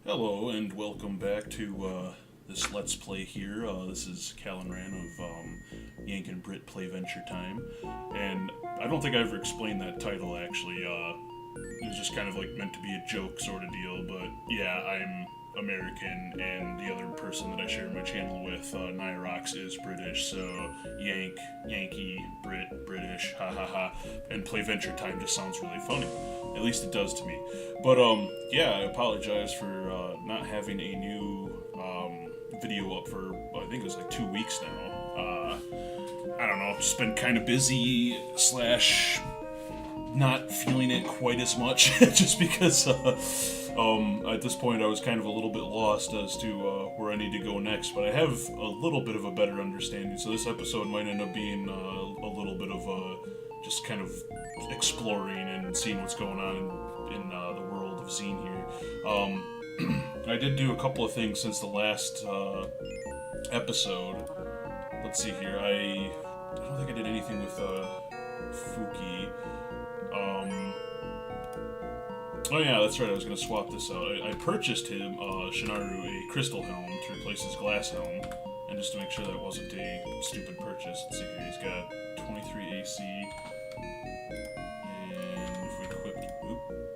Hello and welcome back to this Let's Play here. This is Kalinran of Yank and Brit Play Venture Time, and I don't think I ever explained that title actually. It was just kind of like meant to be a joke sort of deal, but yeah, I'm American, and the other person that I share my channel with, Nyrox, is British, so Yankee, British, ha ha ha, and Play Venture Time just sounds really funny. At least it does to me. But, yeah, I apologize for not having a new video up for, I think it was like 2 weeks now. I don't know, just been kind of busy, slash not feeling it quite as much, just because at this point I was kind of a little bit lost as to where I need to go next, but I have a little bit of a better understanding, so this episode might end up being a little bit of just kind of exploring and seeing what's going on in the world of Xeen here. I did do a couple of things since the last episode. Let's see here, I don't think I did anything with Fuki. Oh yeah, that's right, I was going to swap this out. I purchased him, Shinaru, a crystal helm to replace his glass helm, and just to make sure that it wasn't a stupid purchase. Let's see here, he's got 23 AC, and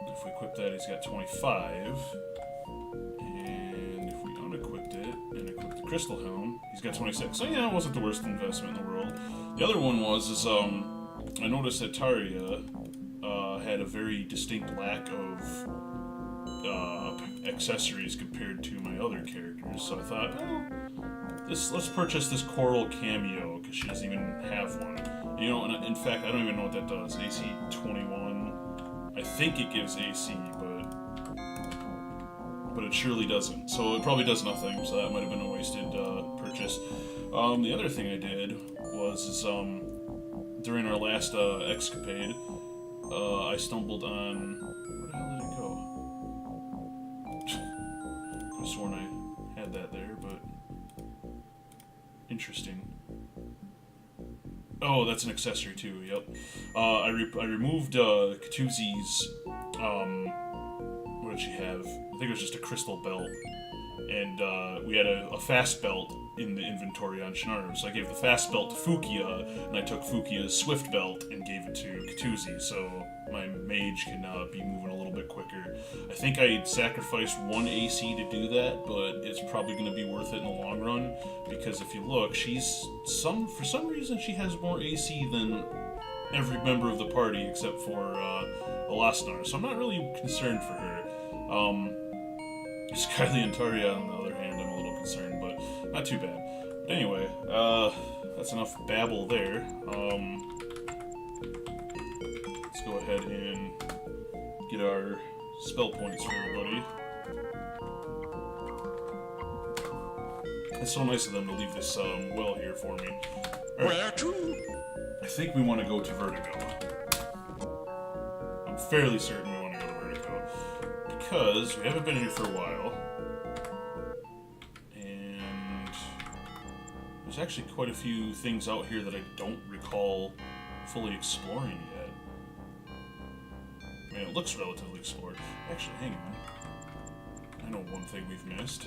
if we equip that, he's got 25, and if we unequipped it, and equipped the crystal helm, he's got 26. So yeah, it wasn't the worst investment in the world. The other one is, I noticed that Taria had a very distinct lack of accessories compared to my other characters, so I thought, well, let's purchase this coral cameo, because she doesn't even have one. You know, and in fact, I don't even know what that does. AC 21. I think it gives AC, but it surely doesn't. So it probably does nothing, so that might have been a wasted purchase. The other thing I did was during our last escapade, I stumbled on... Where the hell did it go? I could have sworn I had that there, but... Interesting. Oh, that's an accessory too, yep. I removed Katuzi's... What did she have? I think it was just a crystal belt. And we had a fast belt in the inventory on Shinaru, so I gave the fast belt to Fukia, and I took Fukia's swift belt and gave it to Katuzi, so my mage can be moving a little bit quicker. I think I sacrificed 1 AC to do that, but it's probably going to be worth it in the long run, because if you look, for some reason she has more AC than every member of the party except for Elasnar, so I'm not really concerned for her. Skyly and Taria, on the other hand, I'm a little concerned, but not too bad. But anyway, that's enough babble there. Let's go ahead and get our spell points for everybody. It's so nice of them to leave this well here for me. Right. Where to? I think we want to go to Vertigo. I'm fairly certain we want to go to Vertigo, because we haven't been here for a while, and there's actually quite a few things out here that I don't recall fully exploring yet. I mean, it looks relatively explored. Actually, hang on. I know one thing we've missed.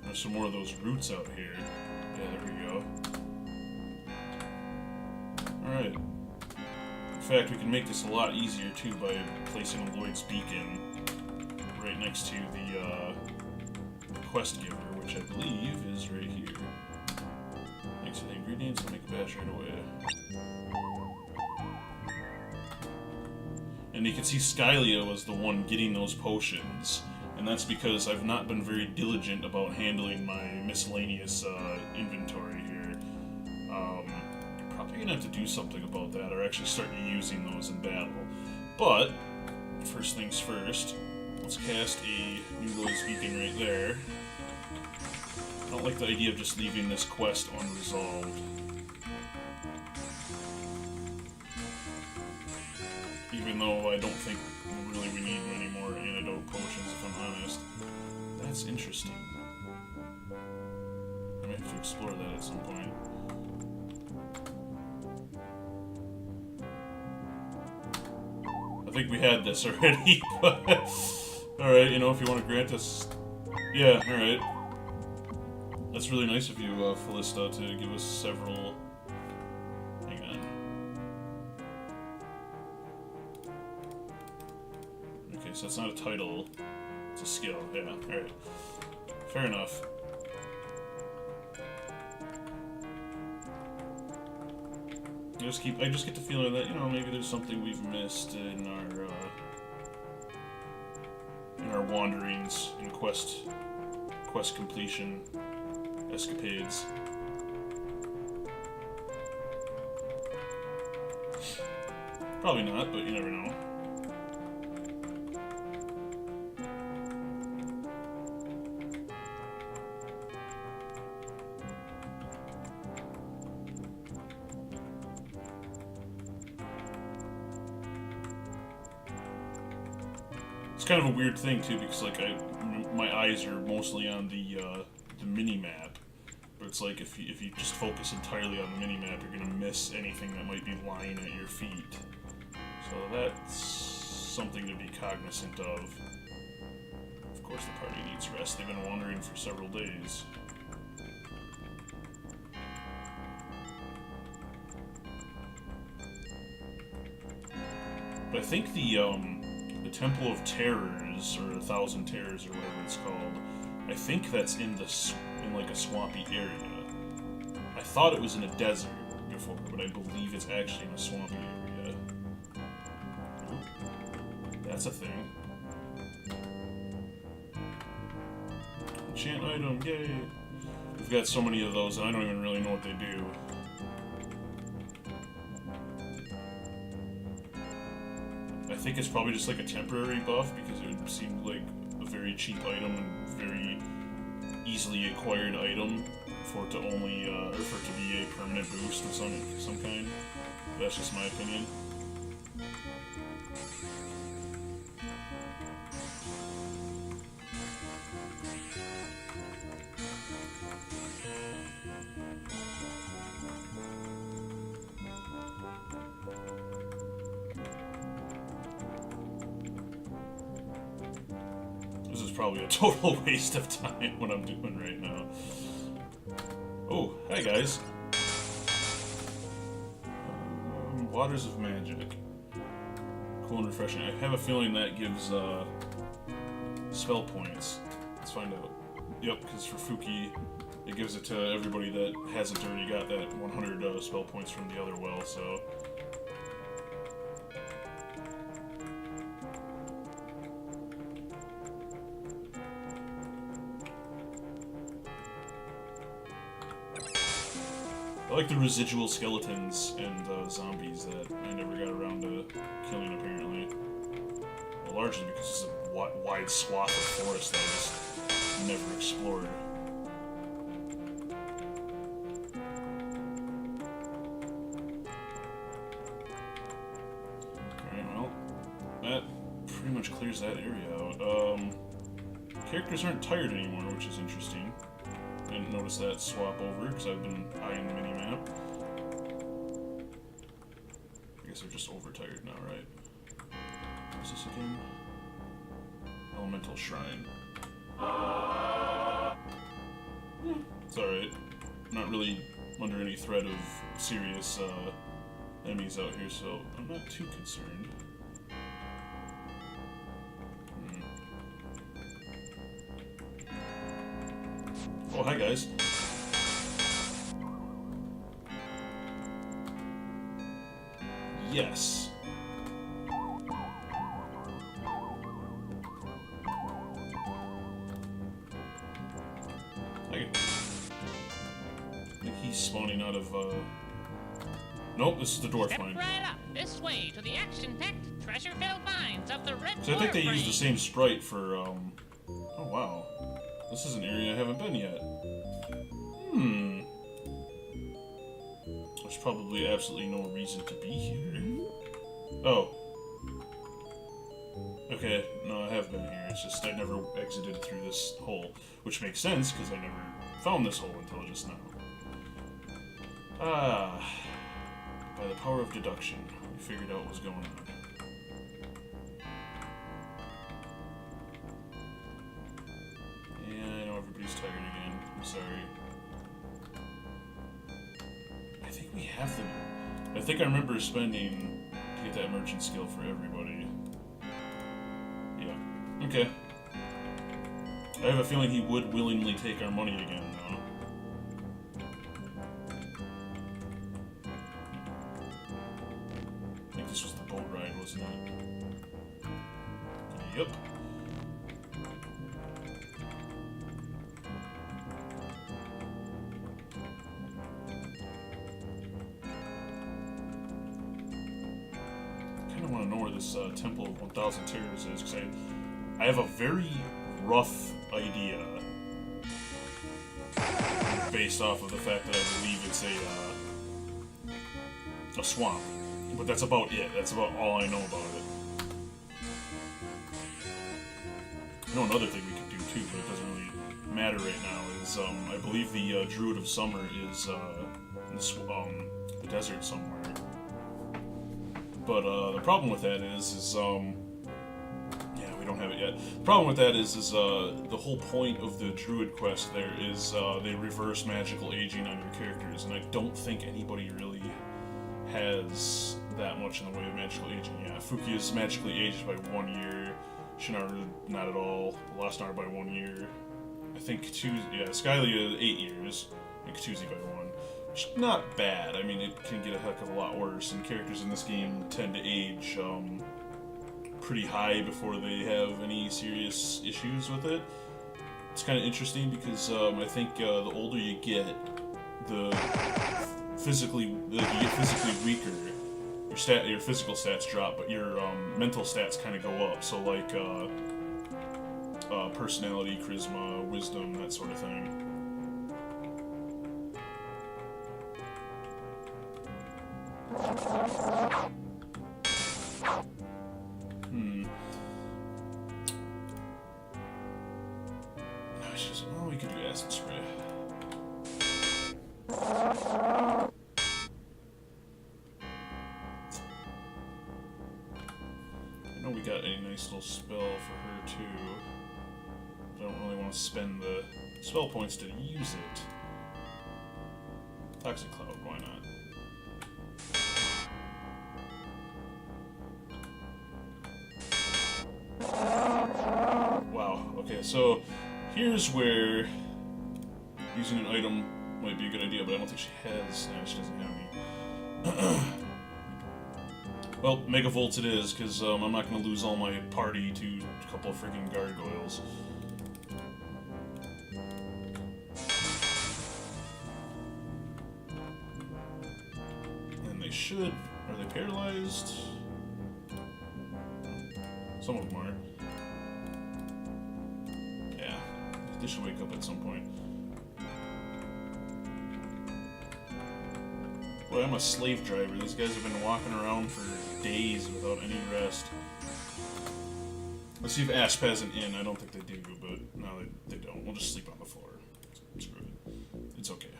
There's some more of those roots out here. Yeah, there we go. Alright. In fact, we can make this a lot easier, too, by placing a Lloyd's Beacon right next to the quest giver, which I believe is right here. Mix the ingredients and make a batch right away. And you can see Skylia was the one getting those potions, and that's because I've not been very diligent about handling my miscellaneous inventory here. Probably gonna have to do something about that, or actually start using those in battle. But, first things first, let's cast a new Lloyd's Beacon right there. I don't like the idea of just leaving this quest unresolved. Even though I don't think really we need any more antidote potions, if I'm honest. That's interesting. I may have to explore that at some point. think we had this already, but alright, you know, if you want to grant us... Yeah, alright. That's really nice of you, Felista, to give us several... Hang on. Okay, so it's not a title, it's a skill, yeah, alright. Fair enough. I just get the feeling that, you know, maybe there's something we've missed in our wanderings and quest completion escapades. Probably not, but you never know. It's kind of a weird thing too, because like my eyes are mostly on the mini map, but it's like if you just focus entirely on the mini map, you're gonna miss anything that might be lying at your feet. So that's something to be cognizant of. Of course, the party needs rest. They've been wandering for several days. But I think the Temple of Terrors, or 1,000 Terrors, or whatever it's called, I think that's in like a swampy area. I thought it was in a desert before, but I believe it's actually in a swampy area. That's a thing. Enchant item, yay! We've got so many of those, and I don't even really know what they do. I think it's probably just like a temporary buff, because it would seem like a very cheap item and very easily acquired item for it to only, or for it to be a permanent boost of some kind. That's just my opinion. This is probably a total waste of time, what I'm doing right now. Oh, hi guys. Waters of Magic. Cool and refreshing. I have a feeling that gives spell points. Let's find out. Yep, because for Fuki, it gives it to everybody that hasn't already got that 100 spell points from the other well, so... I like the residual skeletons and zombies that I never got around to killing, apparently. Well, largely because it's a wide swath of forest that I just never explored. Alright, well, that pretty much clears that area out. Characters aren't tired anymore, which is interesting. Didn't notice that swap over because I've been eyeing the mini-map. I guess they're just overtired now, right? What's this again? Elemental Shrine. It's alright. Not really under any threat of serious enemies out here, so I'm not too concerned. Oh, hi guys. Yes. I think he's spawning out of, Nope, this is the dwarf mine. Step right up, this way, to the action-packed, treasure-filled mines of the Red So I think they Dwarf use the Range. same sprite for, Oh, wow. This is an area I haven't been yet. There's probably absolutely no reason to be here. Oh. Okay, no, I have been here. It's just I never exited through this hole. Which makes sense, because I never found this hole until just now. Ah. By the power of deduction, we figured out what was going on. I think I remember spending to get that merchant skill for everybody. Yeah. Okay. I have a feeling he would willingly take our money again, though. I think this was the boat ride, wasn't it? Yep. I kind of want to know where this Temple of 1,000 Terrors is, because I have a very rough idea based off of the fact that I believe it's a swamp. But that's about it. That's about all I know about it. I know another thing we could do too, but it doesn't really matter right now, is I believe the Druid of Summer is in the desert somewhere. But the problem with that is yeah, we don't have it yet. The problem with that is the whole point of the Druid quest there is they reverse magical aging on your characters, and I don't think anybody really has that much in the way of magical aging. Yeah, Fuki is magically aged by 1 year, Shinaru not at all, Lost Hour by 1 year. I think Skylia 8 years, and Katuzi by 1. Which is not bad. I mean, it can get a heck of a lot worse, and characters in this game tend to age pretty high before they have any serious issues with it. It's kind of interesting because I think the older you get, you get physically weaker. Your physical stats drop, but your mental stats kind of go up. So like personality, charisma, wisdom, that sort of thing. Well, we could do acid spray. I know we got a nice little spell for her too. I don't really want to spend the spell points to use it. Toxic Cloud, why not? Wow, okay, so here's where using an item might be a good idea, but I don't think she has. No, she doesn't have any. Well, Megavolts it is, because I'm not going to lose all my party to a couple of freaking gargoyles. And they should... Are they paralyzed? Some of them are. Yeah, they should wake up at some point. Boy, I'm a slave driver. These guys have been walking around for days without any rest. Let's see if Asp has an inn. I don't think they do, but no, they don't. We'll just sleep on the floor. Screw it. It's okay.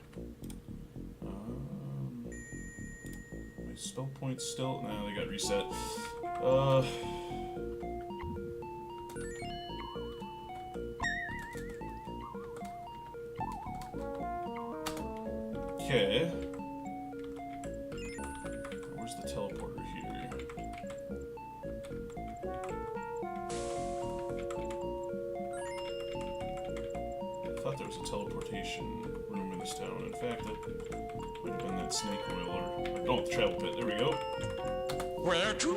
My spell points still... No, they got reset. Okay. Where's the teleporter here? I thought there was a teleportation room in this town. In fact, it might have been that snake oil or... Oh, the travel pit. There we go. Where to?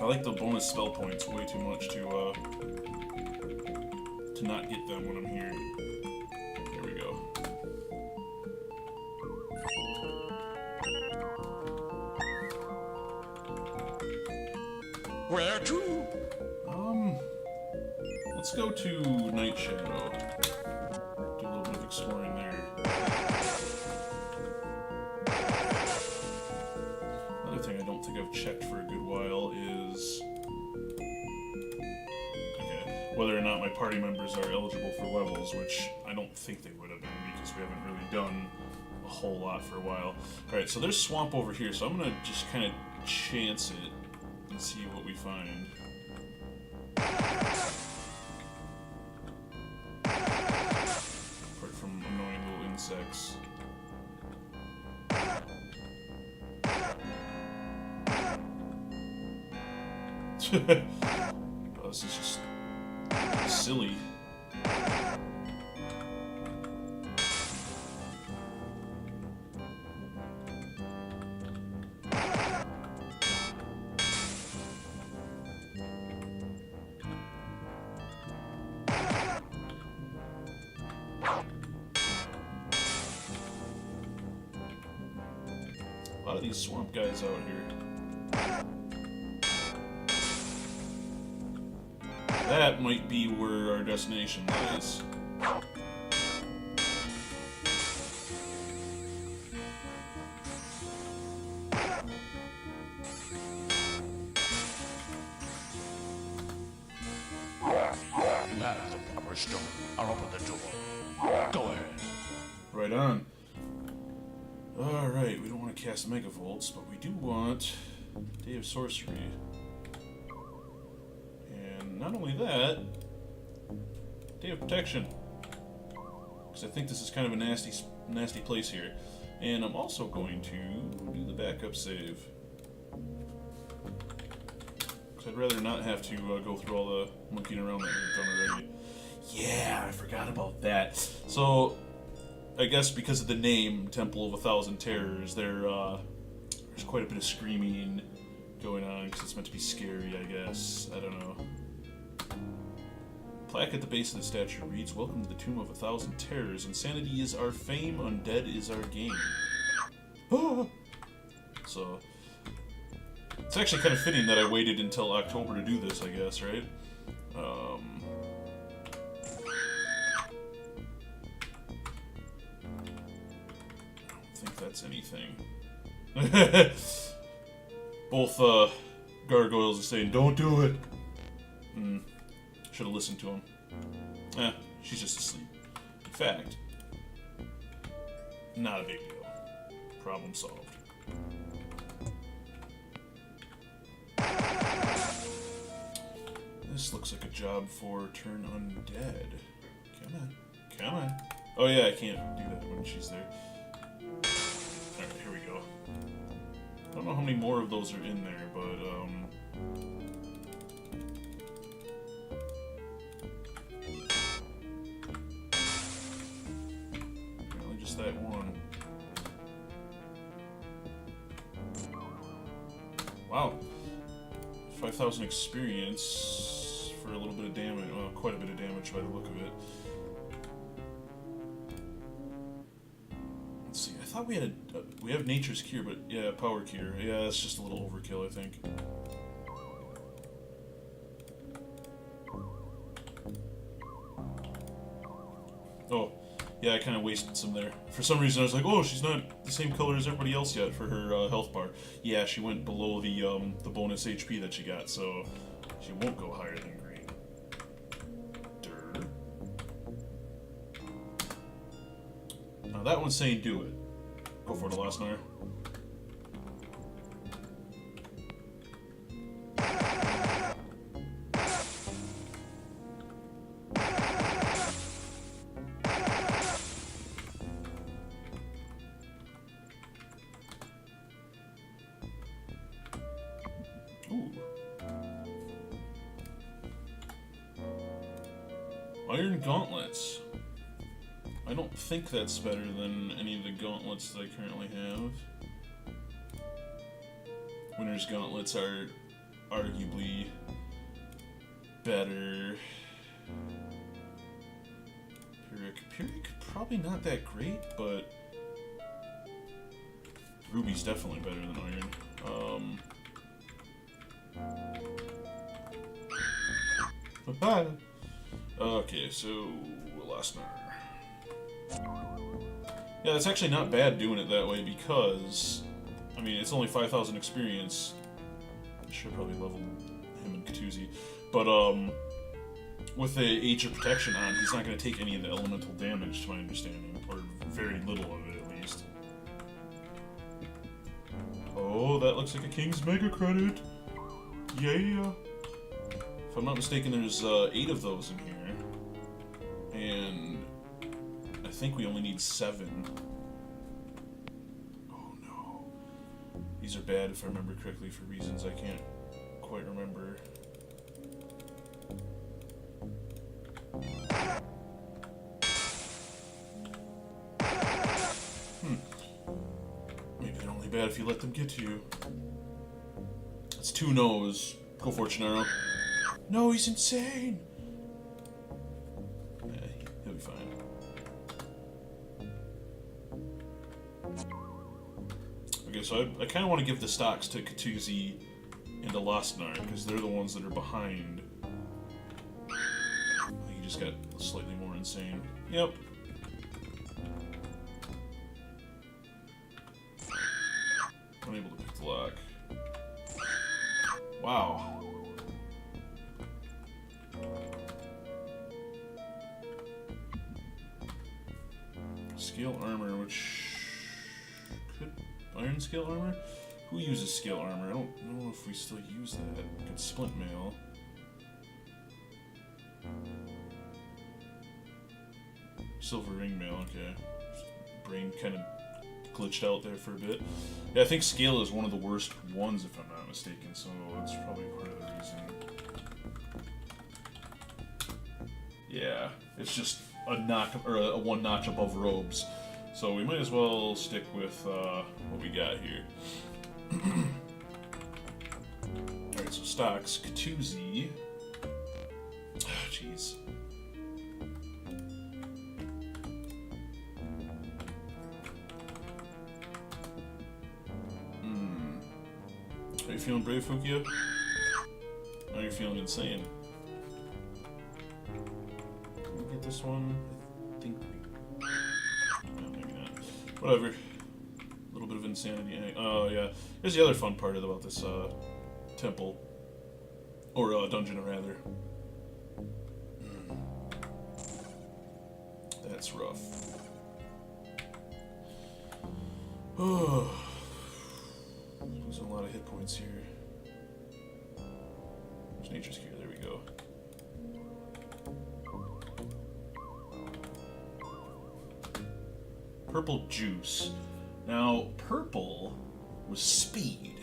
I like the bonus spell points way too much to not get them when I'm here. Here we go. Where to? Let's go to Night Shadow. Do a little bit of exploring there. Another thing I don't think I've checked for a good while is... whether or not my party members are eligible for levels, which I don't think they would have been because we haven't really done a whole lot for a while. Alright, so there's swamp over here, so I'm gonna just kind of chance it and see what we find. insects. Oh, this is just silly. A lot of these swamp guys out here. That might be where our destination lies. You have the proper stone. I'll open the door. Go ahead. Right on. Alright, we don't want to cast Megavolts, but we do want Day of Sorcery. And not only that, Day of Protection. Because I think this is kind of a nasty place here. And I'm also going to do the backup save. Because I'd rather not have to go through all the monkeying around that we've done already. Yeah, I forgot about that. So, I guess because of the name, Temple of 1,000 Terrors, there's quite a bit of screaming going on because it's meant to be scary, I guess. I don't know. Plaque at the base of the statue reads, "Welcome to the Tomb of 1,000 Terrors. Insanity is our fame, undead is our game." So, it's actually kind of fitting that I waited until October to do this, I guess, right? I don't think that's anything. Both gargoyles are saying, "Don't do it." Should have listened to him. She's just asleep. In fact, not a big deal. Problem solved. This looks like a job for Turn Undead. Come on. Come on. Oh yeah, I can't do that when she's there. Alright, here we go. I don't know how many more of those are in there, but, apparently just that one. Wow. 5,000 experience for a little bit of damage. Well, quite a bit of damage by the look of it. Let's see. I thought we had we have Nature's Cure, but yeah, Power Cure. Yeah, that's just a little overkill, I think. Oh, yeah, I kind of wasted some there. For some reason, I was like, oh, she's not the same color as everybody else yet for her health bar. Yeah, she went below the bonus HP that she got, so she won't go higher than green. Durr. Now that one's saying do it. Go for it, Alasnar. Ooh. Iron Gauntlets. I don't think that's better than any of the gauntlets that I currently have. Winter's Gauntlets are arguably better. Pyrrhic, probably not that great, but Ruby's definitely better than Iron. Okay, so Alasnar. Yeah, it's actually not bad doing it that way because, I mean, it's only 5,000 experience. I should probably level him and Katuzi. But, with the Age of Protection on, he's not going to take any of the elemental damage, to my understanding. Or very little of it, at least. Oh, that looks like a King's Mega Credit! Yeah! If I'm not mistaken, there's 8 of those in here. And I think we only need 7. Oh no. These are bad if I remember correctly for reasons I can't quite remember. Maybe they're only bad if you let them get to you. That's 2 no's. Go for it, Gennaro. No, he's insane! Yeah, he'll be fine. Okay, so I kind of want to give the stocks to Katuzi and to Lostnar, because they're the ones that are behind. He just got slightly more insane. Yep. Unable to pick the lock. Wow. Scale armor, which could iron scale armor? Who uses scale armor? I don't know if we still use that. Good splint mail. Silver ring mail, okay. Brain kind of glitched out there for a bit. Yeah, I think scale is one of the worst ones if I'm not mistaken, so that's probably part of the reason. Yeah, it's just a notch or a 1 notch above robes. So we might as well stick with what we got here. Alright, so stocks, Katuzi. Jeez. Are you feeling brave, Fukia? Now you're feeling insane. Can we get this one? I think we... No, maybe not. Whatever. A little bit of insanity. Oh, yeah. Here's the other fun part about this temple. Or dungeon, rather. That's rough. Oh. Losing a lot of hit points here. There's nature's cure, there we go. Purple juice. Now, purple was speed.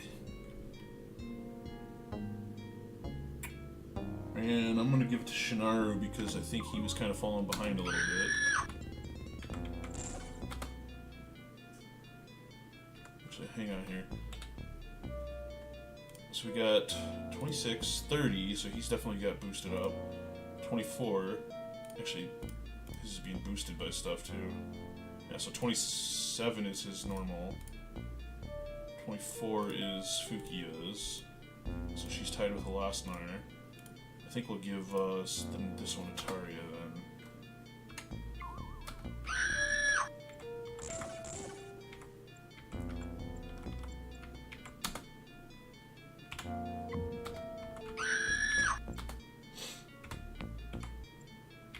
And I'm gonna give it to Shinaru because I think he was kind of falling behind a little bit. Actually, hang on here. So we got 26, 30, so he's definitely got boosted up. 24, actually, his is being boosted by stuff too. Yeah, so 27 is his normal. 24 is Fukia's. So she's tied with a Lostnar. I think we'll give this one to Taria then.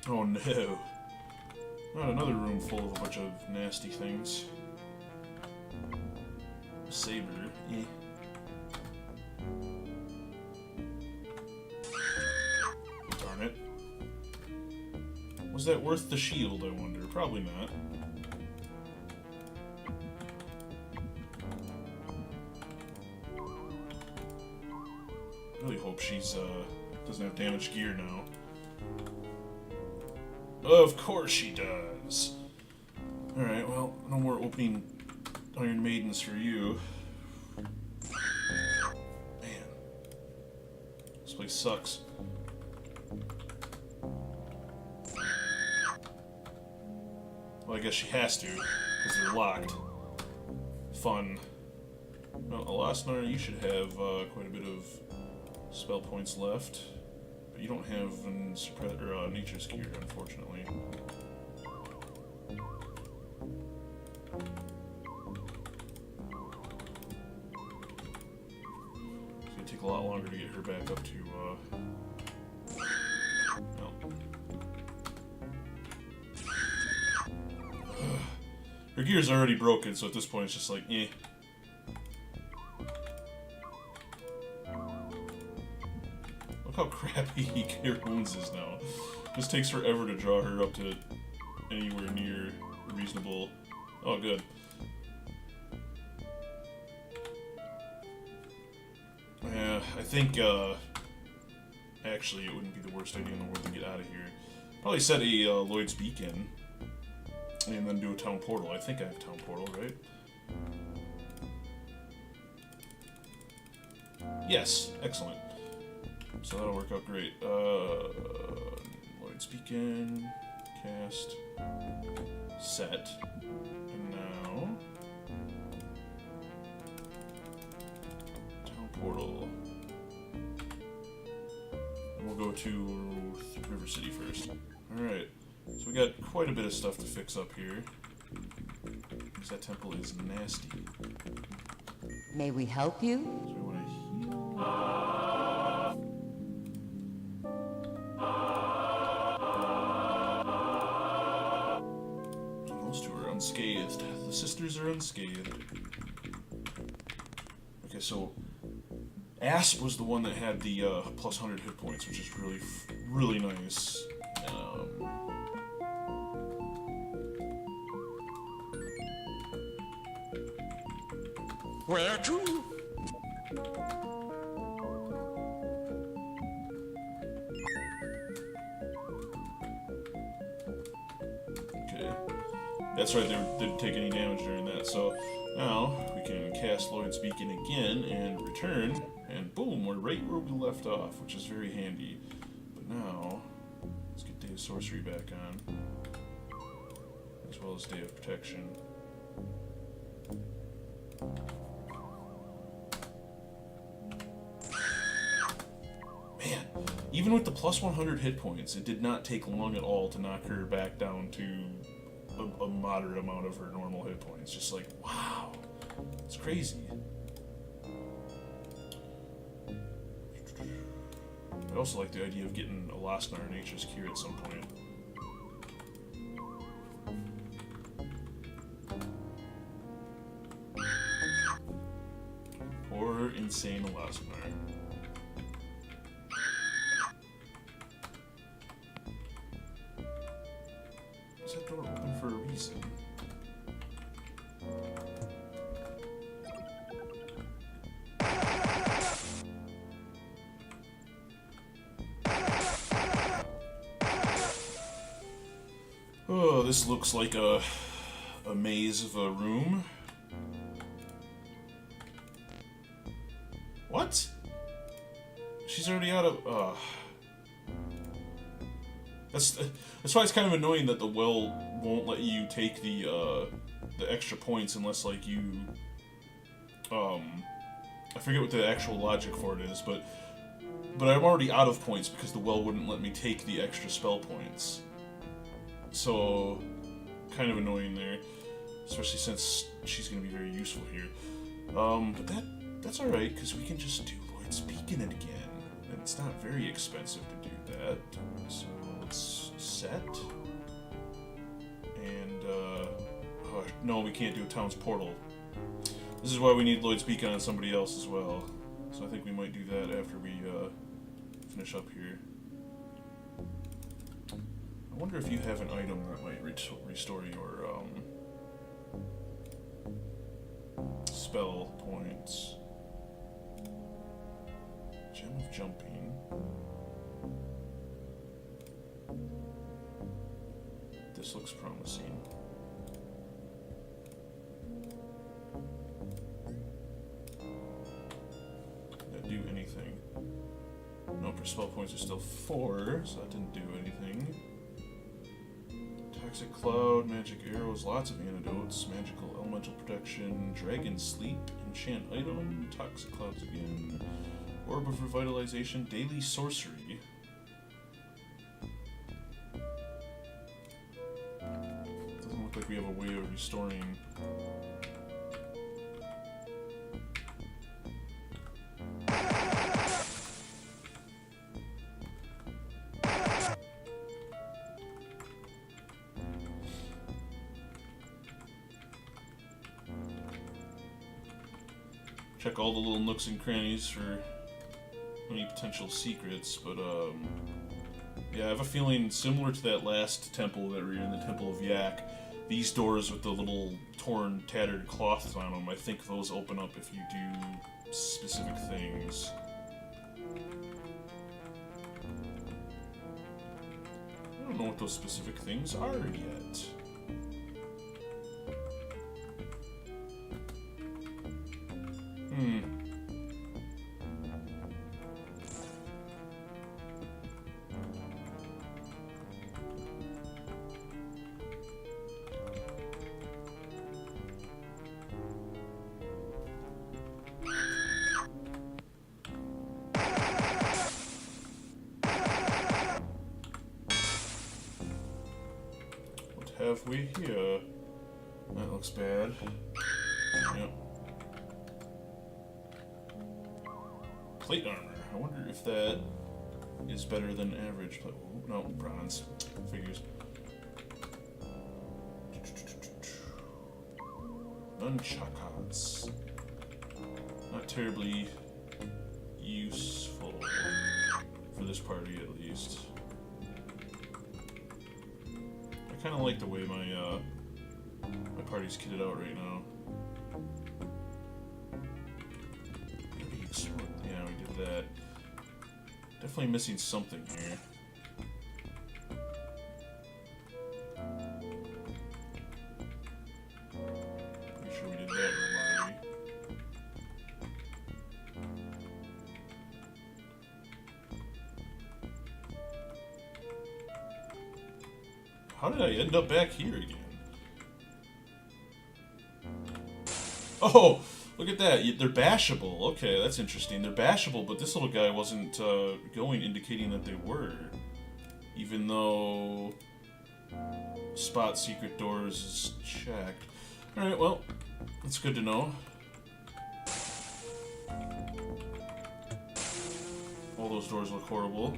Oh no. Not another room full of a bunch of nasty things. Saber, eh. Darn it. Was that worth the shield, I wonder? Probably not. Really hope she's doesn't have damaged gear now. Of course she does. Alright, well, no more opening Iron Maidens for you. Man. This place sucks. Well, I guess she has to, because they're locked. Fun. Well, Alasnar, you should have quite a bit of spell points left. But you don't have Nature's Cure, unfortunately. It's gonna take a lot longer to get her back up to, well. Her gear's already broken, so at this point it's just like, eh. How crappy Cure Wounds is now. This takes forever to draw her up to anywhere near reasonable... Oh, good. Yeah, I think, actually, it wouldn't be the worst idea in the world to get out of here. Probably set a Lloyd's Beacon, and then do a town portal. I think I have town portal, right? Yes, excellent. So that'll work out great. Lloyd's Beacon, cast, set, and now town portal. And we'll go to River City first. Alright, so we got quite a bit of stuff to fix up here. Because that temple is nasty. May we help you? So we want to heal. Those two are unscathed. The sisters are unscathed. Okay, so Asp was the one that had the plus 100 hit points, which is really nice. Where to? Okay. That's right, they didn't take any damage during that, so now we can cast Lloyd's Beacon again and return, and boom, we're right where we left off, which is very handy. But now, let's get Day of Sorcery back on, as well as Day of Protection. Man, even with the plus 100 hit points, it did not take long at all to knock her back down to a moderate amount of her normal hit points. Just like, wow, it's crazy. I also like the idea of getting a Losnar and Nature's Cure at some point. Poor insane Losnar. Is that door open for a reason? Oh, this looks like a maze of a room. What? She's already out of... That's why it's kind of annoying that the well won't let you take the extra points unless, like, you... I forget what the actual logic for it is, but I'm already out of points because the well wouldn't let me take the extra spell points. So, kind of annoying there, especially since she's going to be very useful here. But that's alright, because we can just do Lloyd's Beacon again. And it's not very expensive to do that. So, let's set. And, oh, no, we can't do a Town's Portal. This is why we need Lloyd's Beacon on somebody else as well. So I think we might do that after we, finish up here. I wonder if you have an item that might restore your, spell points. Gem of Jumping. This looks promising. That do anything? Nope, her spell points are still 4, so that didn't do anything. Toxic Cloud, Magic Arrows, lots of antidotes, Magical Elemental Protection, Dragon Sleep, Enchant Item, Toxic Clouds again, Orb of Revitalization, Daily Sorcery. Doesn't look like we have a way of restoring... Check all the little nooks and crannies for any potential secrets, but yeah, I have a feeling similar to that last temple that we were in, the Temple of Yak, these doors with the little torn, tattered cloths on them, I think those open up if you do specific things. I don't know what those specific things are yet. What have we here? That looks bad. Yep. Plate armor. I wonder if that is better than average plate. Ooh, no, bronze. Figures. Nunchucks. Not terribly useful for this party, at least. I kind of like the way my my party's kitted out right now. Yeah, we did that. Definitely missing something here. Pretty sure we did that room already. How did I end up back here again? Oh, look at that. They're bashable. Okay, that's interesting. They're bashable, but this little guy wasn't going, indicating that they were. Even though spot secret doors is checked. Alright, well, that's good to know. All those doors look horrible.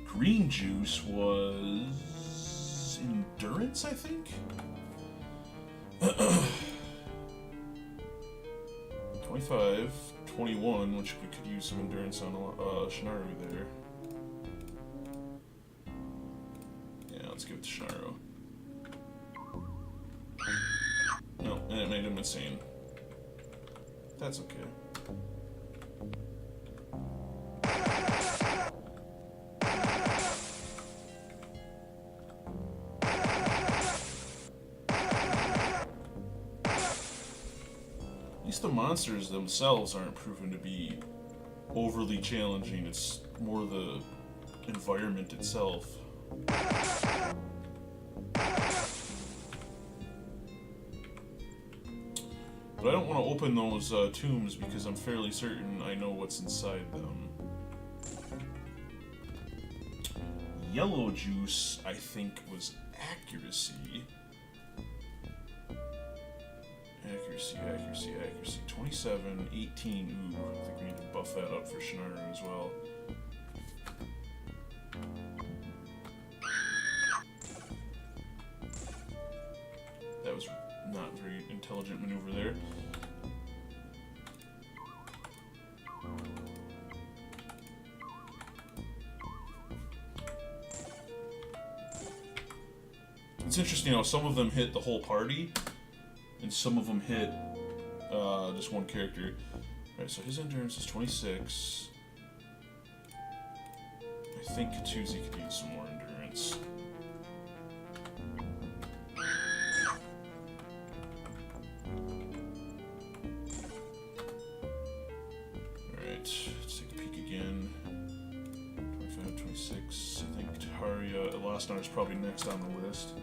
Green juice was endurance, I think? 25, 21, which we could use some endurance on Shinaru there. Yeah, let's give it to Shinaru. No, and it made him insane. That's okay. The monsters themselves aren't proven to be overly challenging. It's more the environment itself. But I don't want to open those tombs because I'm fairly certain I know what's inside them. Yellow juice, I think, was accuracy. Accuracy. 27, 18. Ooh, I think we need to buff that up for Shinaru as well. That was not a very intelligent maneuver there. It's interesting how some of them hit the whole party, and some of them hit just one character. Alright, so his endurance is 26. I think Katuzi could use some more endurance. Alright, let's take a peek again. 25, 26. I think Taharia, Lost Honor's probably next on the list.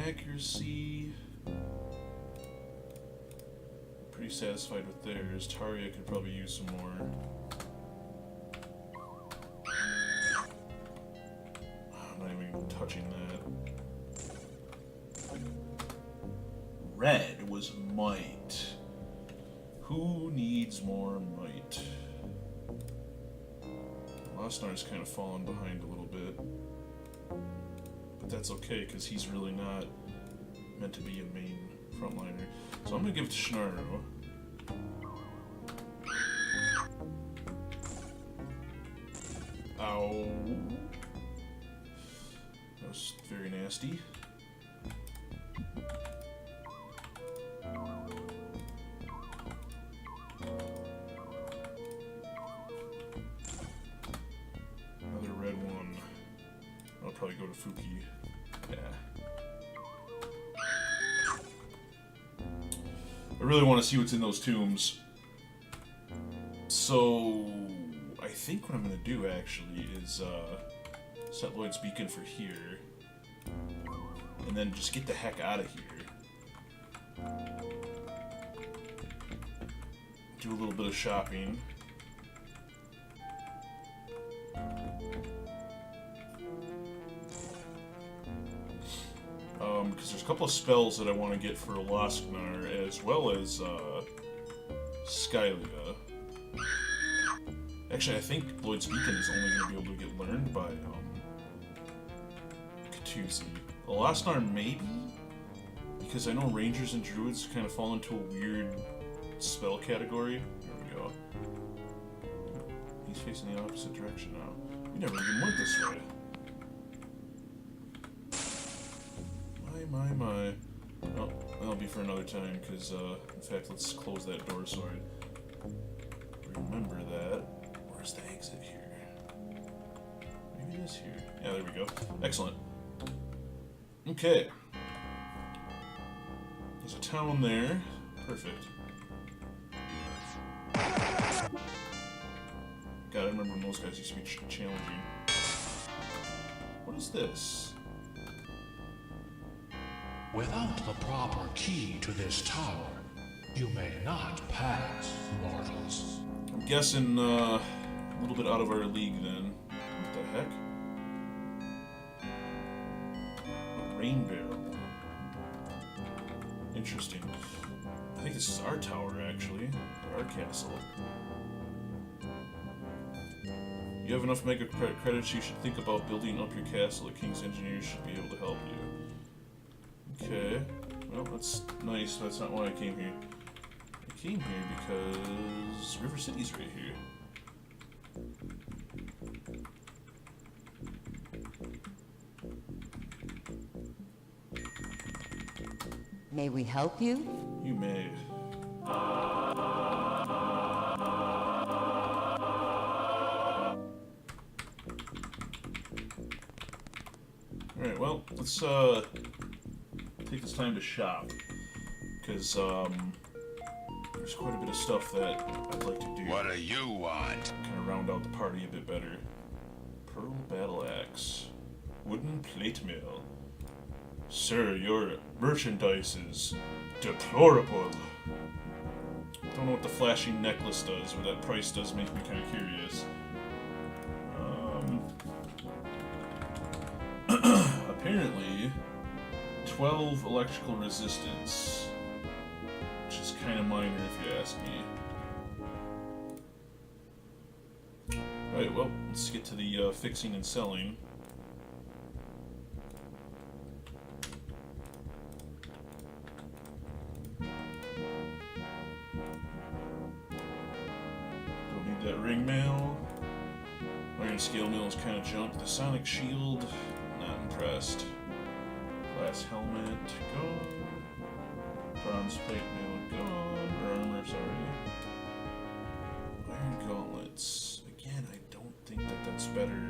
Accuracy. Pretty satisfied with theirs. Taria could probably use some more. I'm not even touching that. Red was might. Who needs more might. Losnar's kind of fallen behind a little bit. But that's okay, because he's really not meant to be a main frontliner. So I'm going to give it to Shinaro. Ow. That was very nasty. Another red one. I'll probably go to Fuki. Yeah. I really want to see what's in those tombs. So I think what I'm going to do actually is set Lloyd's Beacon for here. And then just get the heck out of here. Do a little bit of shopping. Because there's a couple of spells that I want to get for Losknar, as well as Skylia. Actually, I think Lloyd's Beacon is only going to be able to get learned by Katuzi. Losknar, maybe? Because I know Rangers and Druids kind of fall into a weird spell category. There we go. He's facing the opposite direction now. We never even went this way. My. Oh, that'll be for another time, because, in fact, let's close that door so I remember that. Where's the exit here? Maybe it is here. Yeah, there we go. Excellent. Okay. There's a town there. Perfect. God, I remember when those guys used to be challenging. What is this? Without the proper key to this tower, you may not pass, mortals. I'm guessing a little bit out of our league then. What the heck? A rain barrel. Interesting. I think this is our tower, actually. Our castle. You have enough mega credits, you should think about building up your castle. The King's engineers should be able to help you. Okay. Well, that's nice. That's not why I came here. I came here because River City's right here. May we help you? You may. Alright, well, let's take this time to shop. Because there's quite a bit of stuff that I'd like to do. What do you want? Kind of round out the party a bit better. Pearl Battle Axe. Wooden Plate Mill. Sir, your merchandise is deplorable. Don't know what the flashing necklace does, but that price does make me kind of curious. Apparently, 12 electrical resistance, which is kind of minor if you ask me. Alright, well, let's get to the fixing and selling. Don't need that ring mail. Iron scale mill is kind of junk. The sonic shield, not impressed. Glass helmet, gone. Bronze plate mail, gone. Or armor, sorry. Iron gauntlets. Again, I don't think that that's better.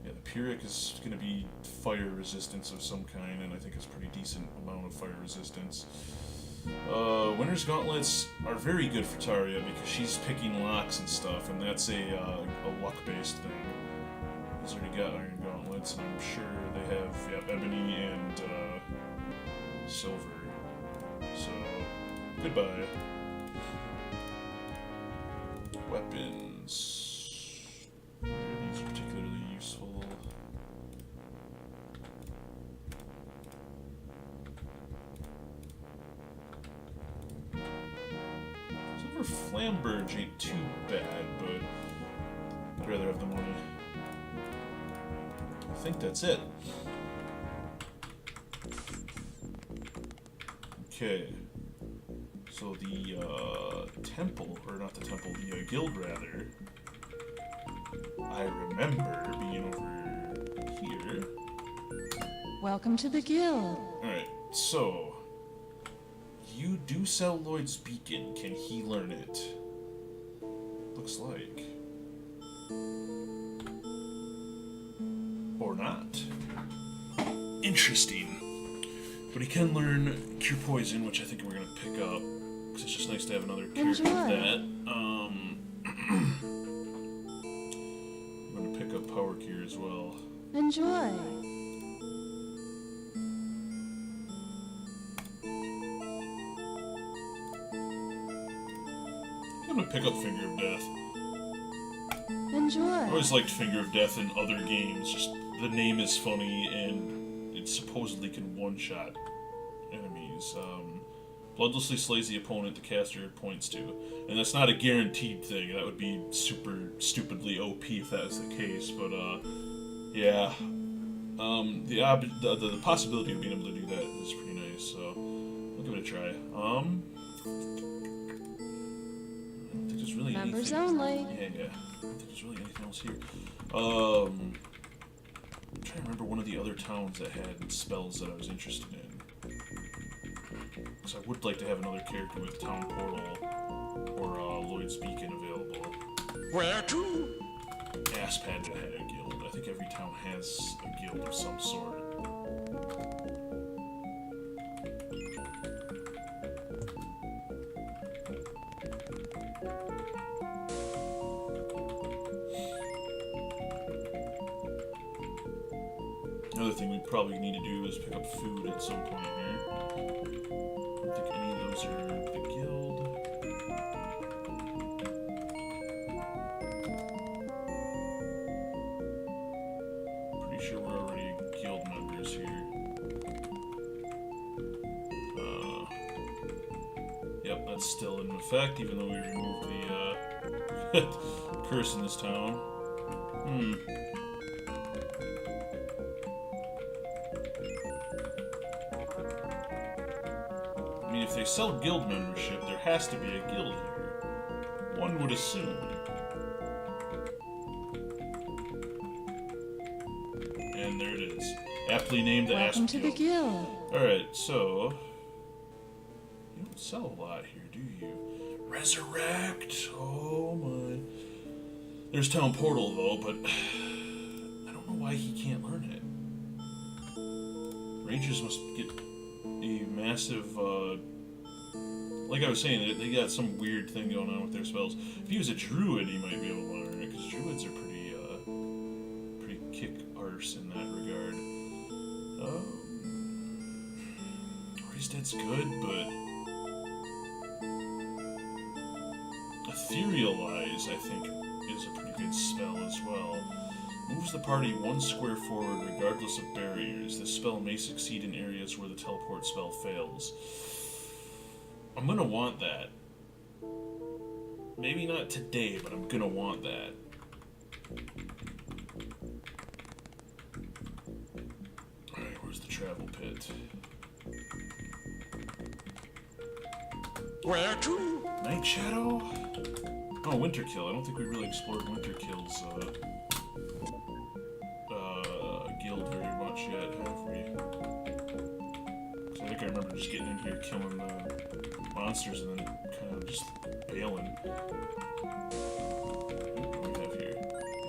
Yeah, the Pyrrhic is going to be fire resistance of some kind, and I think it's a pretty decent amount of fire resistance. Winter's Gauntlets are very good for Taria because she's picking locks and stuff, and that's a luck-based thing. He's already got Iron Gauntlets, and I'm sure they have Ebony and Silver. So, goodbye. Weapons. Are these particularly useful? Flamberge ain't too bad, but I'd rather have the money. I think that's it. Okay. So the temple, or not the temple, the guild rather, I remember being over here. Welcome to the guild. Alright, so you do sell Lloyd's Beacon. Can he learn it? Looks like. Or not. Interesting. But he can learn Cure Poison, which I think we're going to pick up. Because it's just nice to have another character with that. I'm going to pick up Power Cure as well. Enjoy. I'm going to pick up Finger of Death. Enjoy. I always liked Finger of Death in other games. Just the name is funny and it supposedly can one-shot enemies. Bloodlessly slays the opponent the caster points to. And that's not a guaranteed thing. That would be super stupidly OP if that was the case. But, yeah. The possibility of being able to do that is pretty nice. So, I'll give it a try. I don't think there's really Members anything. only. Yeah. I don't think there's really anything else here. I'm trying to remember one of the other towns that had spells that I was interested in. Because I would like to have another character with Town Portal or Lloyd's Beacon available. Where to? Aspadja had a guild. I think every town has a guild of some sort. Another thing we probably need to do is pick up food at some point here. I don't think any of those are the guild. Pretty sure we're already guild members here. Yep, that's still in effect, even though we removed the curse in this town. I mean, if they sell guild membership, there has to be a guild here. One would assume. And there it is. Aptly named the Welcome Asp to the guild. Alright, so... You don't sell a lot here, do you? Resurrect! Oh my... There's Town Portal, though, but... I don't know why he can't learn it. Rangers must get a massive, like I was saying, they got some weird thing going on with their spells. If he was a druid, he might be able to learn it, because druids are pretty kick-arse in that regard. Raised Dead's good, but... Etherealize, I think, is a pretty good spell as well. Moves the party 1 square forward regardless of barriers. This spell may succeed in areas where the teleport spell fails. I'm gonna want that. Maybe not today, but I'm gonna want that. Alright, where's the travel pit? Where to? Night Shadow? Oh, Winterkill. I don't think we really explored Winterkill's guild very much yet, have we? 'Cause I think I remember just getting in here, killing the monsters, and then kind of just bailing. What do we have here?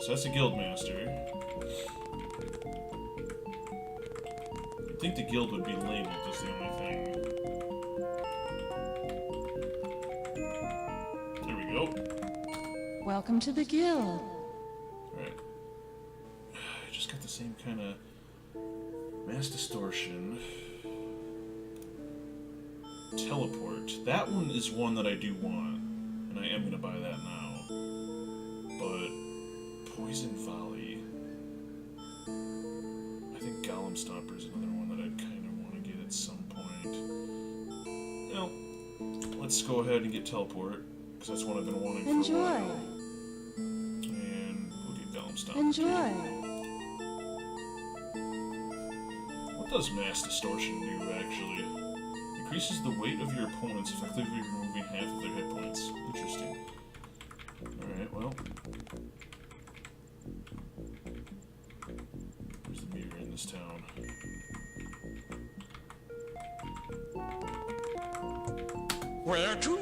So that's a guild master. You'd think the guild would be labeled, that's the only thing. There we go. Welcome to the guild. Alright. I just got the same kind of mass distortion. Teleport. That one is one that I do want, and I am going to buy that now. But Poison Volley. I think Golem Stomper is another one that I'd kind of want to get at some point. Well, let's go ahead and get Teleport. because that's one I've been wanting for a Enjoy. while. And Booty Golem Stomp. Enjoy. What does Mass Distortion do, actually? Increases the weight of your opponents, effectively removing half of their hit points. Interesting. Alright, well. Where's the mirror in this town? Where to?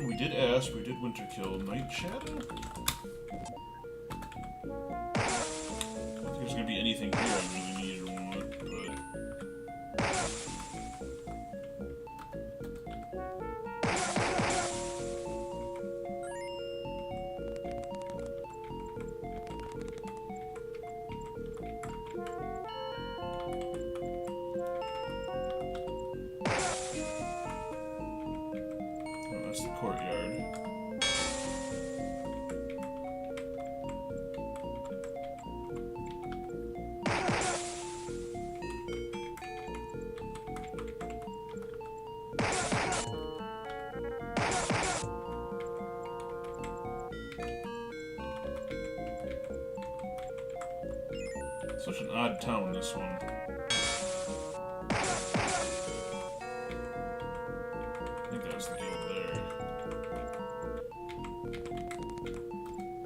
We did Asp, we did Winter Kill. Night Shadow? I don't think there's gonna be anything here I really need or want, but... Oh, that's the courtyard. Such an odd town, this one. I think that was the guild there.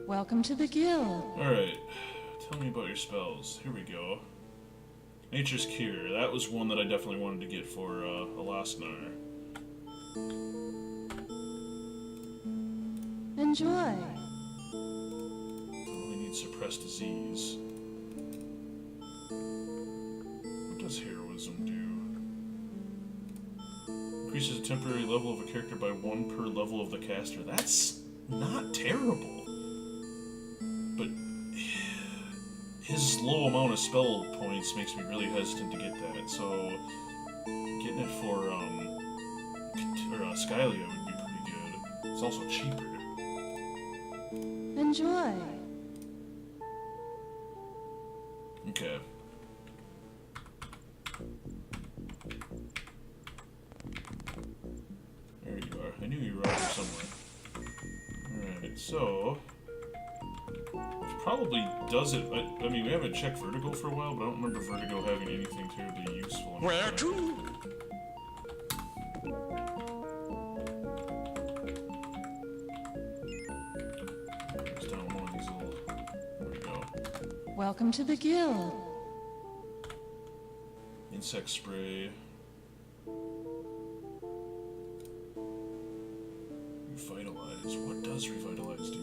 Welcome to the guild. Alright, tell me about your spells. Here we go. Nature's Cure. That was one that I definitely wanted to get for Alasknar. Enjoy. Only need Suppress Disease. What does Heroism do? Increases the temporary level of a character by 1 per level of the caster. That's not terrible. But his low amount of spell points makes me really hesitant to get that. So getting it for Skylia would be pretty good. It's also cheaper. Enjoy. Okay. There you are. I knew you were out there somewhere. Alright, so... which probably does it... I mean, we haven't checked Vertigo for a while, but I don't remember Vertigo having anything terribly useful. Where to? There's down one of these little... There we go. Welcome to the guild. Insect spray. Revitalize. What does Revitalize do?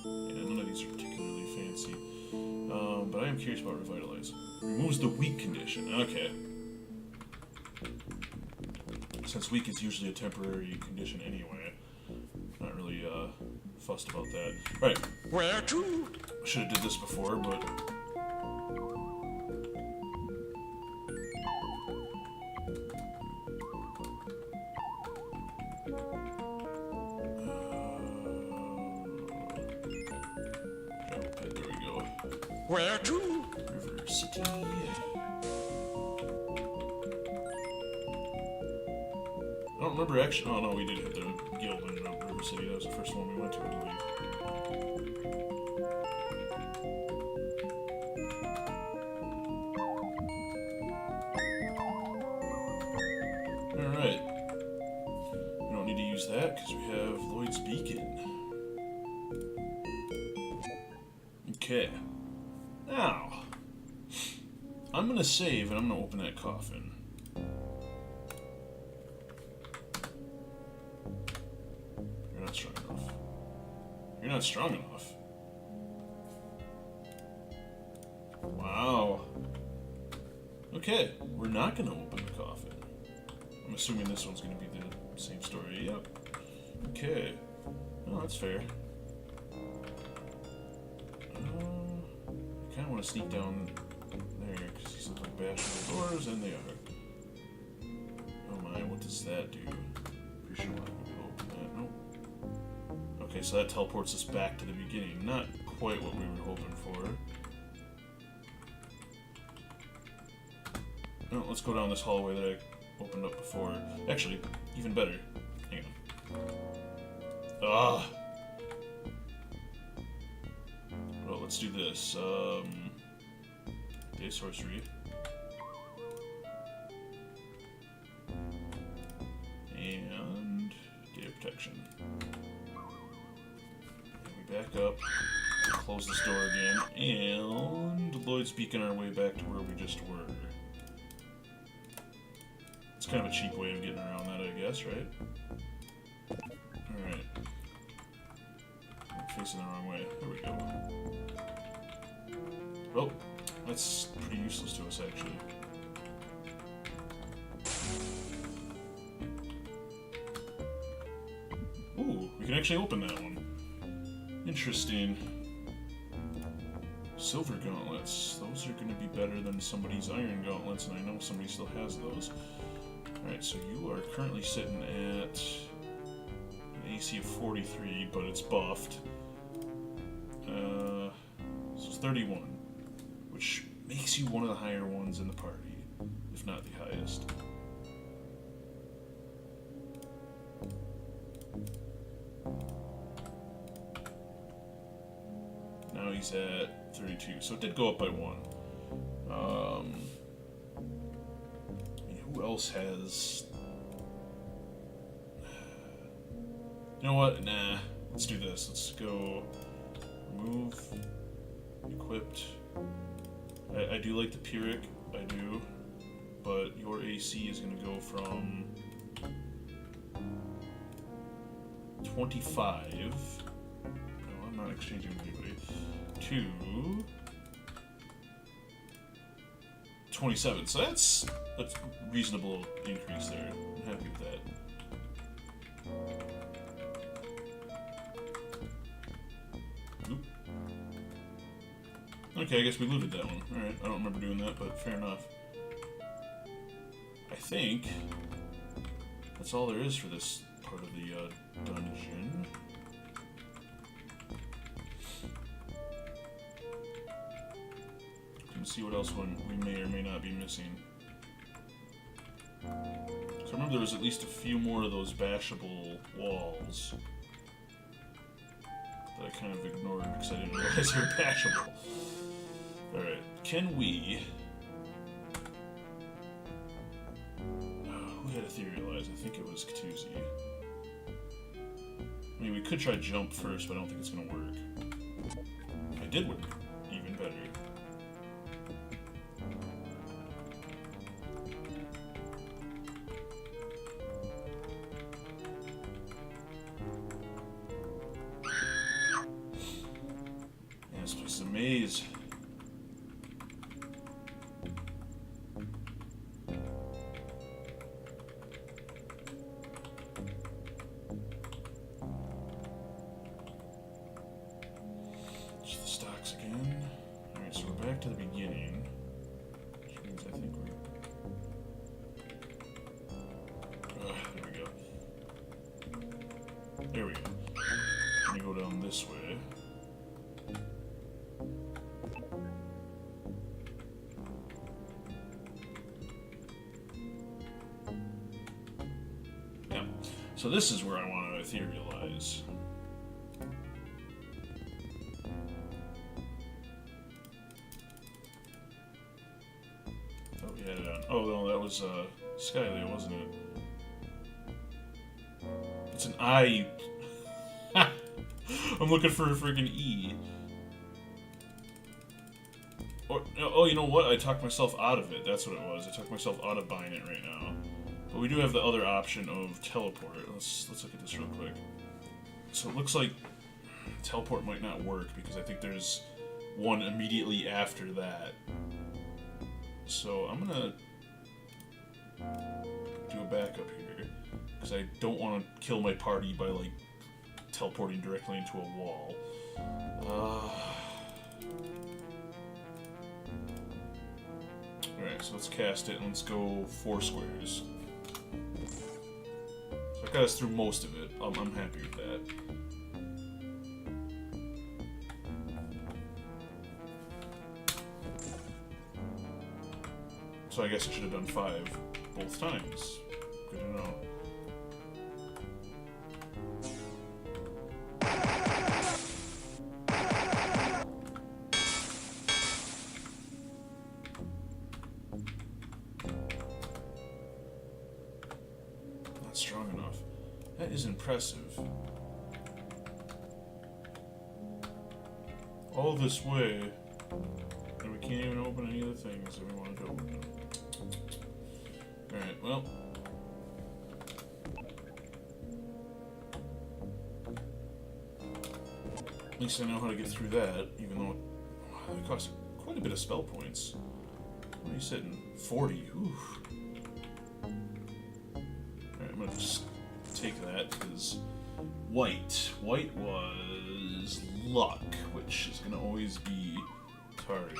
Yeah, none of these are particularly fancy. But I am curious about Revitalize. Removes the weak condition. Okay. Since weak is usually a temporary condition anyway. Not really fussed about that. Right. Where to? Should have did this before, but... there we go. Where to? River City. I don't remember actually. Oh no, we did hit the guild in River City. That was the first one we went to, I believe. Alright. We don't need to use that because we have Lloyd's Beacon. Okay. Now, I'm gonna save and I'm gonna open that coffin. You're not strong enough. You're not strong enough. Wow. Okay, we're not gonna open the coffin. I'm assuming this one's gonna be the same story. Yep. Okay. Oh, that's fair. I kind of want to sneak down there because these look like bashable doors, and they are. Oh my, what does that do? Pretty sure we're not going to open that. Nope. Okay, so that teleports us back to the beginning. Not quite what we were hoping for. No, let's go down this hallway that I opened up before. Actually, even better. Hang on. Ah. Well, let's do this. Day sorcery. And day of protection. And we back up. Close this door again. And Lloyd's beacon our way back to where we just were. It's kind of a cheap way of getting around that, I guess, right? Alright. I'm facing the wrong way. There we go. Oh, that's pretty useless to us, actually. Ooh, we can actually open that one. Interesting. Silver gauntlets. Those are going to be better than somebody's iron gauntlets, and I know somebody still has those. Alright, so you are currently sitting at an AC of 43, but it's buffed. So it's 31, which makes you one of the higher ones in the party, if not the highest. Now he's at 32, so it did go up by 1. Who else has... You know what? Nah. Let's do this. Let's go... Remove... Equipped... I do like the Pyrrhic. I do. But your AC is going to go from... 25... No, I'm not exchanging with anybody. To... 27. So that's a reasonable increase there. I'm happy with that. Oop. Okay, I guess we looted that one. Alright, I don't remember doing that, but fair enough. I think that's all there is for this part of the dungeon. See what else we may or may not be missing. So I remember there was at least a few more of those bashable walls that I kind of ignored because I didn't realize they were bashable. Alright, can we... who had etherealized? I think it was Katuzi. I mean, we could try jump first, but I don't think it's going to work. It did work. Even better. Maze. Just the stocks again. Alright, so we're back to the beginning. Which means I think we're... there we go. There we go. Let me go down this way. So this is where I want to etherealize. Oh, we had it on. Oh, no, that was Skylia, wasn't it? It's an I. I'm looking for a friggin' E. Or, oh, you know what? I talked myself out of it. That's what it was. I talked myself out of buying it right now. But we do have the other option of teleport. Let's look at this real quick. So it looks like teleport might not work because I think there's one immediately after that. So I'm gonna do a backup here because I don't want to kill my party by like teleporting directly into a wall. Alright, so let's cast it and let's go 4 squares. So I got us through most of it. I'm happy with that. So I guess I should have done 5 both times. Good to know. That is impressive. All this way, and we can't even open any of the things that we wanted to open. Alright, well. At least I know how to get through that, even though it costs quite a bit of spell points. What are you sitting? 40. Oof. Alright, I'm gonna just take that, because white. White was luck, which is gonna always be Taria.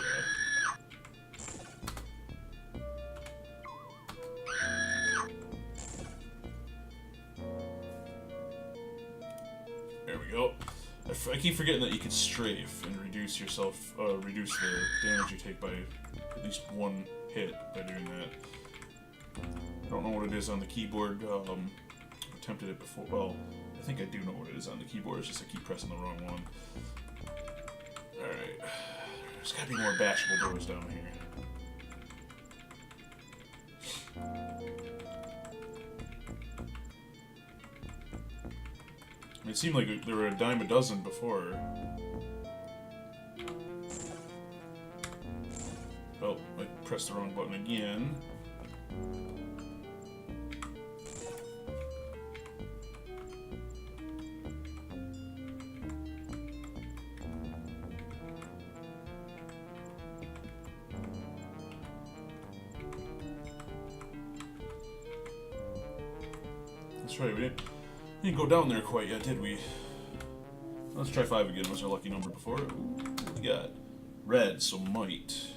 There we go. I keep forgetting that you can strafe and reduce reduce the damage you take by at least one hit by doing that. I don't know what it is on the keyboard. I've attempted it before. Well, I think I do know what it is on the keyboard. It's just I keep pressing the wrong one. Alright. There's gotta be more bashable doors down here. It seemed like there were a dime a dozen before. Oh, I pressed the wrong button again. That's right, we didn't go down there quite yet, did we? Let's try 5 again. Was our lucky number before? Ooh, what we got? Red, so might.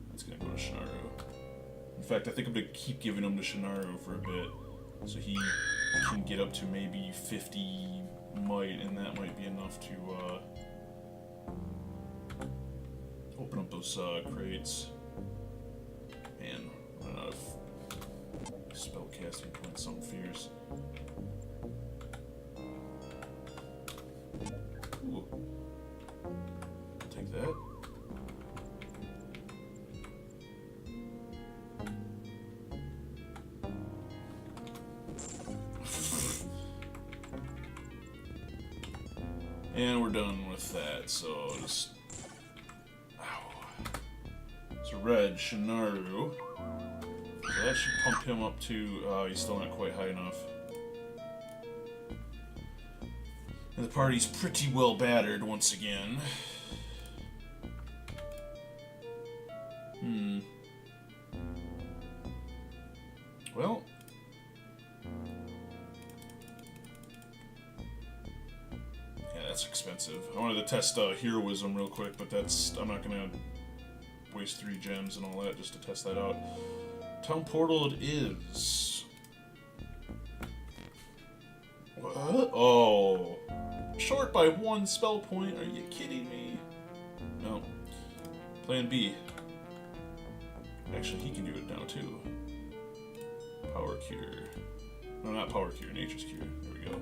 That's gonna go to Shinaru. In fact, I think I'm gonna keep giving him to Shinaru for a bit, so he can get up to maybe 50 might, and that might be enough to open up those crates. Man, running out of spellcasting points, something fierce. Ooh. I'll take that. And we're done with that, so just... Ow. So red, Shinaru. So that should pump him up to... he's still not quite high enough. And the party's pretty well battered once again. Well... yeah, that's expensive. I wanted to test heroism real quick, but that's... I'm not gonna waste 3 gems and all that just to test that out. Town portal it is. What? Oh. Short by 1 spell point? Are you kidding me? No. Plan B. Actually, he can do it now too. Power Cure. No, not Power Cure, Nature's Cure. There we go.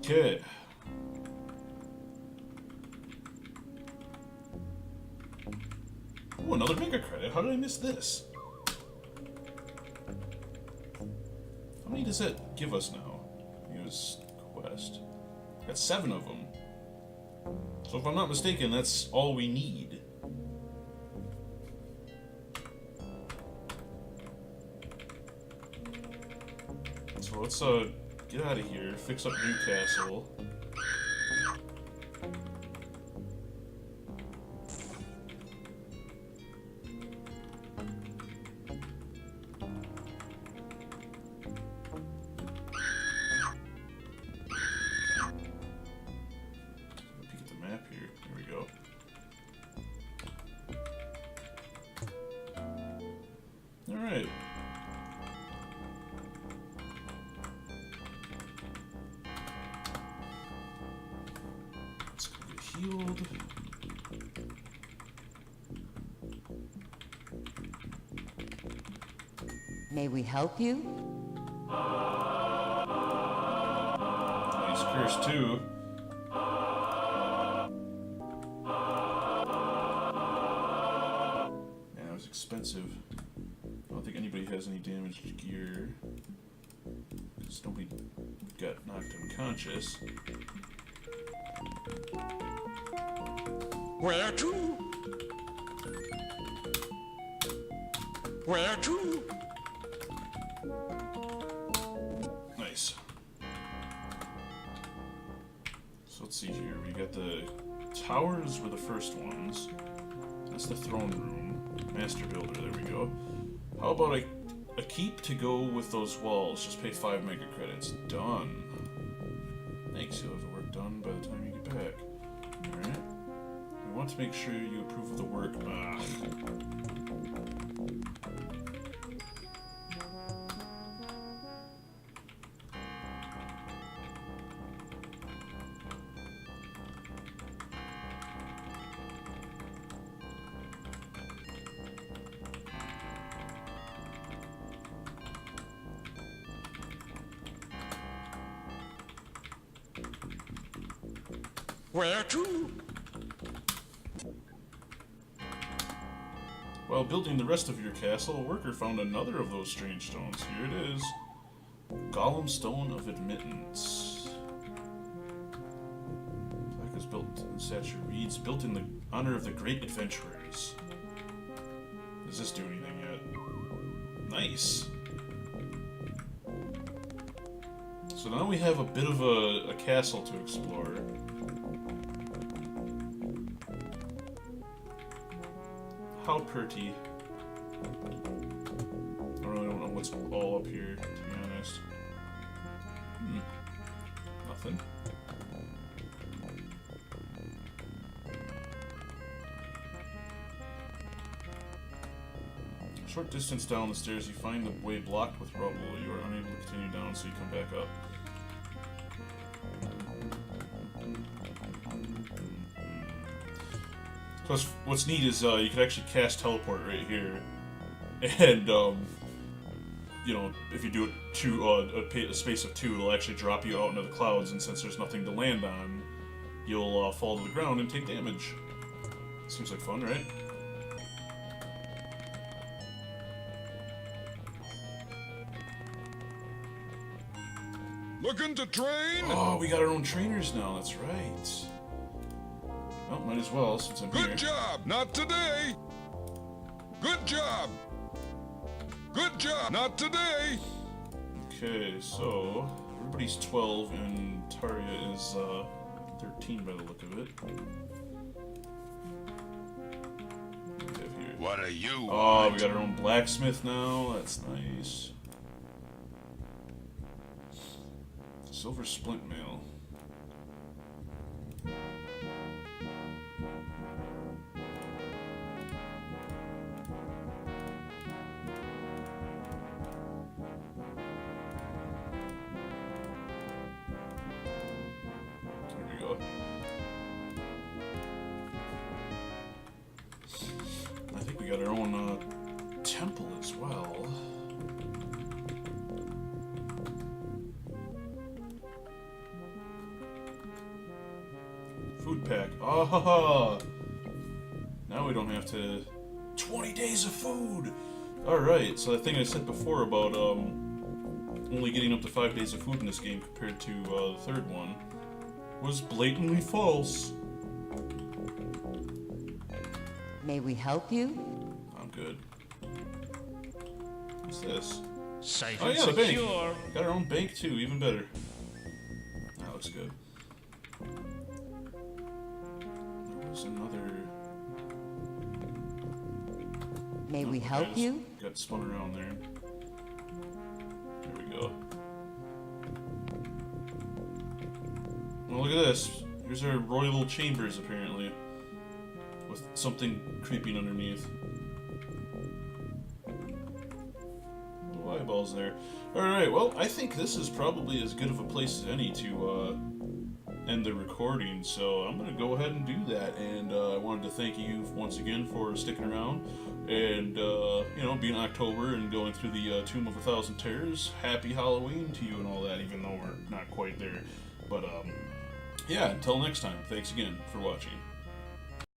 Okay. Ooh, another mega credit. How did I miss this? How many does that give us now? Use quest. Got 7 of them. So if I'm not mistaken, that's all we need. So let's get out of here, fix up Newcastle. Peek at the map here. There we go. Alright. Healed. May we help you? It's cursed too. Yeah, it was expensive. I don't think anybody has any damaged gear. Because nobody got knocked unconscious. Where to? Where to? Nice. So let's see here. We got the towers were the first ones. That's the throne room. Master builder, there we go. How about a keep to go with those walls? Just pay 5 mega credits. Done. Thanks, you'll have the work done by the time you get back. Alright. We want to make sure you approve of the work. Where to? While building the rest of your castle, a worker found another of those strange stones. Here it is. Golem Stone of Admittance. Plaque is built in statue reads, built in the honor of the great adventurers. Does this do anything yet? Nice. So now we have a bit of a castle to explore. How pretty. I really don't know what's all up here, to be honest. Nothing. A short distance down the stairs, you find the way blocked with rubble. You are unable to continue down, so you come back up. Plus, what's neat is you can actually cast teleport right here, and you know, if you do it to a space of 2, it'll actually drop you out into the clouds. And since there's nothing to land on, you'll fall to the ground and take damage. Seems like fun, right? Looking to train? Oh, we got our own trainers now. That's right. Well, might as well, since I'm here. Good job! Not today! Good job! Good job! Not today! Okay, so everybody's 12 and Tarja is 13 by the look of it. What do we have here? What are you? Oh, we got our own blacksmith now. That's nice. Silver splint mail. I think we got our own temple as well. Food pack. Ah! Now we don't have to... 20 days of food! Alright, so the thing I said before about only getting up to 5 days of food in this game compared to the third one was blatantly false. May we help you? I'm good. What's this? Safe Oh and yeah, the bank. secure. Got our own bank too, even better. That looks good. There was another... May we Okay, I help just you? Got spun around there. There we go. Well, look at this. Here's our royal chambers, apparently. With something creeping underneath. Little eyeballs there. Alright, well, I think this is probably as good of a place as any to end the recording, so I'm going to go ahead and do that. And I wanted to thank you once again for sticking around and, you know, being October and going through the Tomb of a Thousand Terrors. Happy Halloween to you and all that, even though we're not quite there. But yeah, until next time, thanks again for watching.